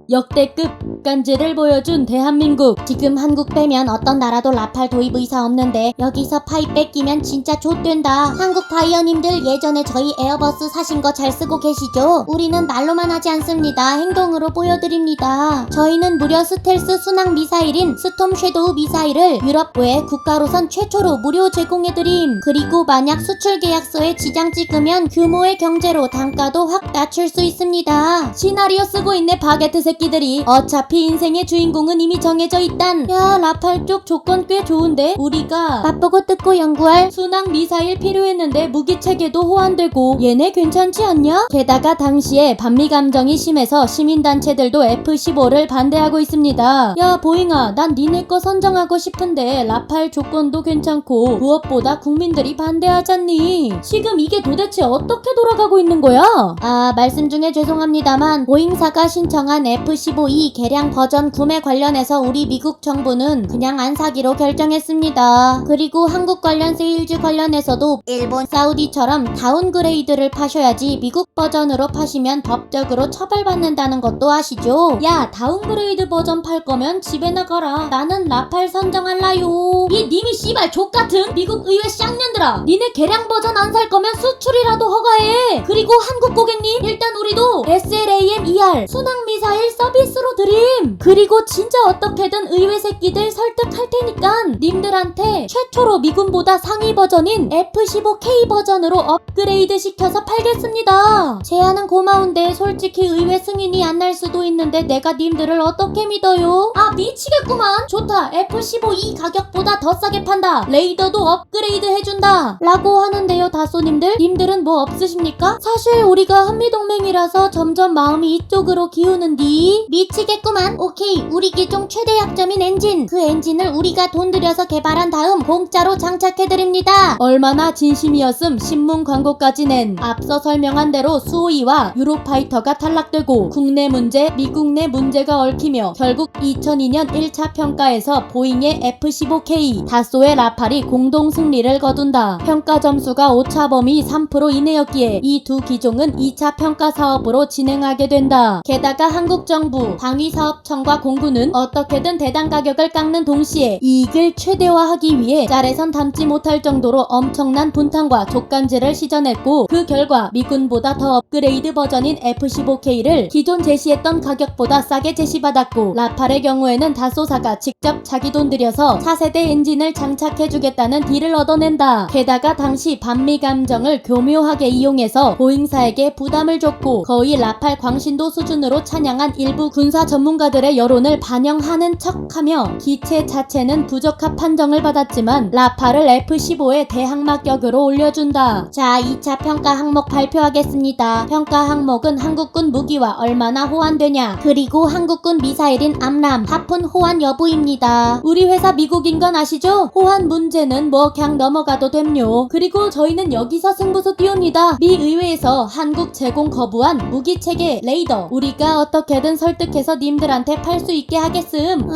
역대급 간지를 보여준 대한민국. 지금 한국 빼면 어떤 나라도 라팔 도입 의사 없는데 여기서 파이 뺏기면 진짜 좆된다. 한국 바이어님들 예전에 저희 에어버스 사신 거 잘 쓰고 계시죠? 우리는 말로만 하지 않습니다. 행동으로 보여드립니다. 저희는 무려 스텔스 순항 미사일인 스톰 섀도우 미사일을 유럽 외 국가로선 최초로 무료 제공해드림. 그리고 만약 수출 계약서에 지장 찍으면 규모의 경제로 단가도 확 낮출 수 있습니다. 시나리오 쓰고 있네 바게트 새끼들이. 어차피 인생의 주인공은 이미 정해져 있단. 야, 라팔 쪽 조건 꽤 좋은데? 우리가 맛보고 뜯고 연구할 순항 미사일 필요했는데 무기 체계도 호환되고 얘네 괜찮지 않냐? 게다가 당시에 반미 감정이 심해서 시민단체들도 F-15를 반대하고 있습니다. 야, 보잉아, 난 니네 거 선정하고 싶은데 라팔 조건도 괜찮고 무엇보다 국민들이 반대하잖니. 지금 이게 도대체 어떻게 돌아가고 있는 거야? 말씀 중에 죄송합니다만 보잉사가 신청한 F-15E 개량 버전 구매 관련해서 우리 미국 정부는 그냥 안 사기로 결정했습니다. 그리고 한국 관련 세일즈 관련해서도 일본, 사우디처럼 다운그레이드를 파셔야지 미국 버전으로 파시면 법적으로 처벌받는다는 것도 아시죠? 야, 다운그레이드 버전 팔 거면 집에 나가라. 나는 라팔 선정할라요. 이 님이 씨발 족같은 미국 의회 쌍년들아, 니네 개량 버전 안 살 거면 수출이라도 허가해. 그리고 한국 고객님, 일단 우리도 SLAM-ER 순항 미사일 서비스로 드림. 그리고 진짜 어떻게든 의회 새끼들 설득할 테니깐 님들한테 최초로 미군보다 상위 버전인 F-15K 버전으로 업그레이드 시켜서 팔겠습니다. 제안은 고마운데 솔직히 의회 승인이 안 날 수도 있는데 내가 님들을 어떻게 믿어요? 미치겠구만. 좋다. F-15E 가격보다 더 싸게 판다. 레이더도 업그레이드 해준다. 라고 하는데요 다소님들? 님들은 뭐 없으십니까? 사실 우리가 한미동맹이라서 점점 마음이 이쪽으로 기우는디. 미치겠구만. 오케이, 우리 기종 최대 약점인 엔진. 그 엔진을 우리가 돈 들여서 개발한 다음 공짜로 장착해드립니다. 얼마나 진심이었음 신문 광고까지 낸. 앞서 설명한 대로 수호이와 유로파이터가 탈락되고 국내 문제, 미국 내 문제가 얽히며 결국 2002년 1차 평가에서 보잉의 F-15K, 다소의 라팔이 공동 승리를 거둔다. 평가 점수가 오차 범위 3% 이내였기에 이 두 기종은 2차 평가 사업으로 진행하게 된다. 게다가 한국 정부, 방위사업청과 공군은 어떻게든 대당 가격을 깎는 동시에 이익을 최대화하기 위해 짤에선 담지 못할 정도로 엄청난 분탕과 족간지를 시전했고, 그 결과 미군보다 더 업그레이드 버전인 F-15K를 기존 제시했던 가격보다 싸게 제시받았고, 라팔의 경우에는 다소사가 직접 자기 돈 들여서 차세대 엔진을 장착해주겠다는 딜을 얻어낸다. 게다가 당시 반미 감정을 교묘하게 이용해서 보잉사에게 부담을 줬고 거의 라팔 광신도 수준으로 찬양한 일부 군사 전문가들의 여론을 반영하는 척하며 기체 자체는 부적합 판정을 받았지만 라팔을 F-15의 대항마격으로 올려준다. 자, 2차 평가 항목 발표하겠습니다. 평가 항목은 한국군 무기와 얼마나 호환되냐, 그리고 한국군 미사일인 암람, 하푼 호환 여부입니다. 우리 회사 미국인 건 아시죠? 호환 문제는 뭐 그냥 넘어가도 됨요. 그리고 저희는 여기서 승부수 띄웁니다. 미 의회에서 한국 제공 거부한 무기체계 레이더 우리가 어떻게든 설득해서 님들한테 팔 수 있게 하겠음.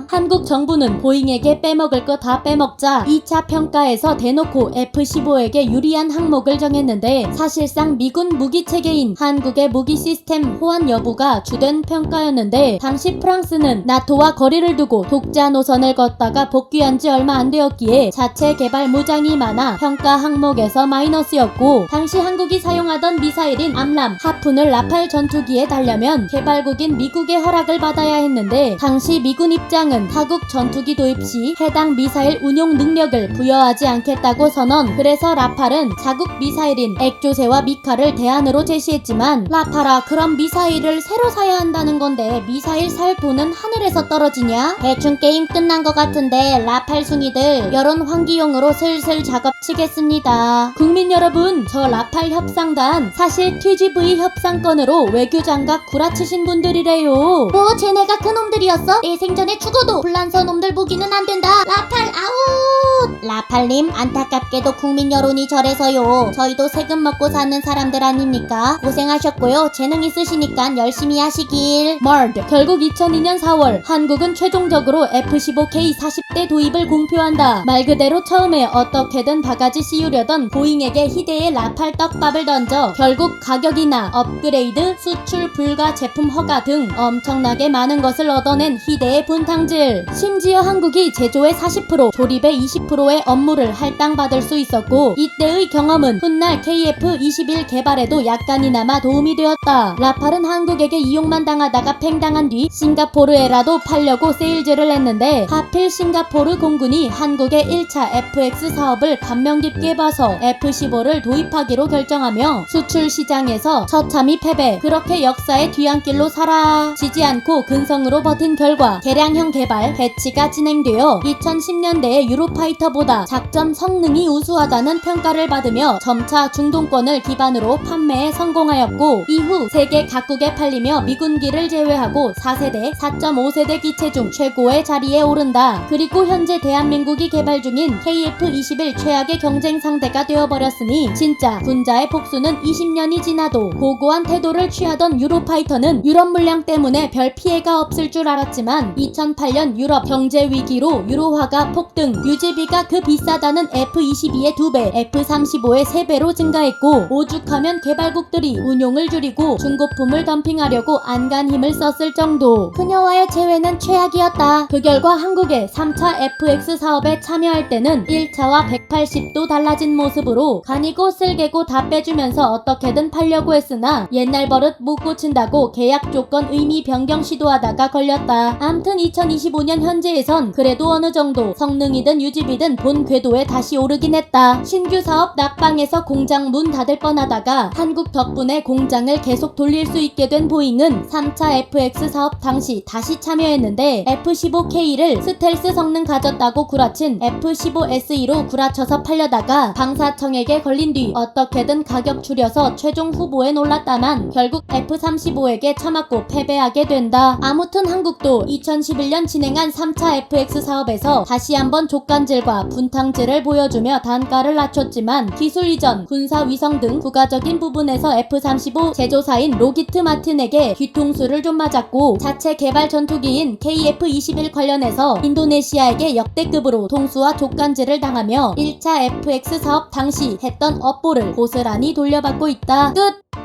한국 정부는 보잉에게 빼먹을 거 다 빼먹자 2차 평가에서 대놓고 F-15에게 유리한 항목을 정했는데, 사실상 미군 무기체계인 한국의 무기 시스템 호환 여부가 주된 평가였는데, 당시 프랑스는 나토와 거리를 두고 독자 노선을 걷다가 복귀한 지 얼마 안 되었기에 자체 개발 무장이 많아 평가 항목에서 마이너스였고, 당시 한국이 사용하던 미사일인 암람, 하푼을 라팔 전투기에 달려면 개발국인 미국의 허락을 받아야 했는데, 당시 미군 입장은 타국 전투기 도입 시 해당 미사일 운용 능력을 부여하지 않겠다고 선언. 그래서 라팔은 자국 미사일인 액조세와 미카를 대안으로 제시했지만, 라팔아, 그럼 미사일을 새로 사야 한다는 건데 미사일 살 돈은 하늘에서 떨어지냐? 대충 게임 끝난 것 같은데 라팔 숭이들 여론 환기용으로 슬슬 작업 치겠습니다. 국민 여러분, 저 라팔 협상단 사실 TGV 협상건으로 외교장갑 구라치신 분들이래요. 뭐 쟤네가 그놈들이었어? 내 생전에 죽어도 불란서 놈들 무기는 안 된다. 라팔 아우. 라팔님, 안타깝게도 국민 여론이 저래서요. 저희도 세금 먹고 사는 사람들 아닙니까? 고생하셨고요. 재능 있으시니까 열심히 하시길. 머드. 결국 2002년 4월 한국은 최종적으로 F-15K 40대 도입을 공표한다. 말 그대로 처음에 어떻게든 바가지 씌우려던 보잉에게 희대의 라팔 떡밥을 던져 결국 가격이나 업그레이드, 수출 불가 제품 허가 등 엄청나게 많은 것을 얻어낸 희대의 분탕질. 심지어 한국이 제조의 40%, 조립의 20%의 업무를 할당받을 수 있었고, 이때의 경험은 훗날 KF-21 개발에도 약간이나마 도움이 되었다. 라팔은 한국에게 이용만 당하다가 팽당한 뒤 싱가포르에라도 팔려고 세일즈를 했는데, 하필 싱가포르 공군이 한국의 1차 FX 사업을 감명 깊게 봐서 F-15를 도입하기로 결정하며 수출 시장에서 처참히 패배. 그렇게 역사의 뒤안길로 사라지지 않고 근성으로 버틴 결과 개량형 개발, 배치가 진행되어 2010년대의 유로파이터보다 작전 성능이 우수하다는 평가를 받으며 점차 중동권을 기반으로 판매에 성공하였고, 이후 세계 각국에 팔리며 미군기를 제외하고 4세대, 4.5세대 기체 중 최고의 자리에 오른다. 그리고 현재 대한민국이 개발 중인 KF-21 최악의 경쟁 상대가 되어버렸으니 진짜 군자의 복수는 20년이 지나도 고고한 태도를 취하던 유로파이터는 유럽 물량 때문에 별 피해가 없을 줄 알았지만 2008년 유럽 경제 위기로 유로화가 폭등, 유지비가 그 비싸다는 F-22의 2배, F-35의 3배로 증가했고, 오죽하면 개발국들이 운용을 줄이고 중고품을 덤핑하려고 안간 힘을 썼을 정도. 그녀와의 재회는 최악이었다. 그 결과 한국의 3차 FX 사업에 참여할 때는 1차와 180도 달라진 모습으로 간이고 쓸개고 다 빼주면서 어떻게든 팔려고 했으나 옛날 버릇 못 고친다고 계약 조건 의미 변경 시도하다가 걸렸다. 암튼 2025년 현재에선 그래도 어느 정도 성능이든 유지비든 본 궤도에 다시 오르긴 했다. 신규 사업 낙방에서 공장 문 닫을 뻔하다가 한국 덕분에 공장을 계속 돌릴 수 있게 된 보잉은 3차 FX 사업 당시 다시 참여했는데 F-15K를 스텔스 성능 가졌다고 구라친 F-15SE로 구라쳐서 팔려다가 방사청에게 걸린 뒤 어떻게든 가격 줄여서 최종 후보에 올랐다만 결국 F-35에게 처맞고 패배하게 된다. 아무튼 한국도 2011년 진행한 3차 FX 사업에서 다시 한번 족간질과 분탕질을 보여주며 단가를 낮췄지만 기술 이전, 군사 위성 등 부가적인 부분에서 F-35 제조사인 로키트 마틴에게 뒤통수를 좀 맞았고, 자체 개발 전투기인 KF-21 관련해서 인도네시아에게 역대급으로 통수와 족간질을 당하며 1차 FX 사업 당시 했던 업보를 고스란히 돌려받고 있다. 끝!